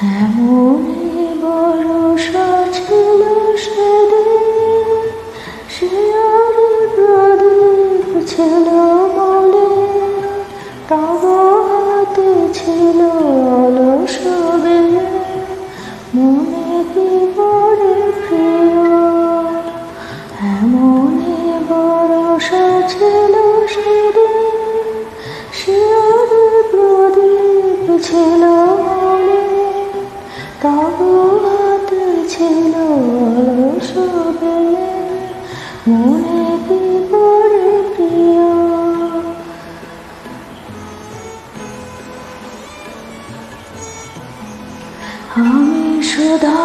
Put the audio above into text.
এমনই ভরসা ছিল সেদিন, সে আর প্রদীপ ছিল বলে, তব হাতে ছিল অলস বেল। মনে কি পড়ে প্রিয়, এমনই ভরসা ছিল সেদিন, সে আর প্রদীপ ছিল বলে, তব হাতে ছিল অলস বেল। মনে কি পড়ে প্রিয়। আমি শুধু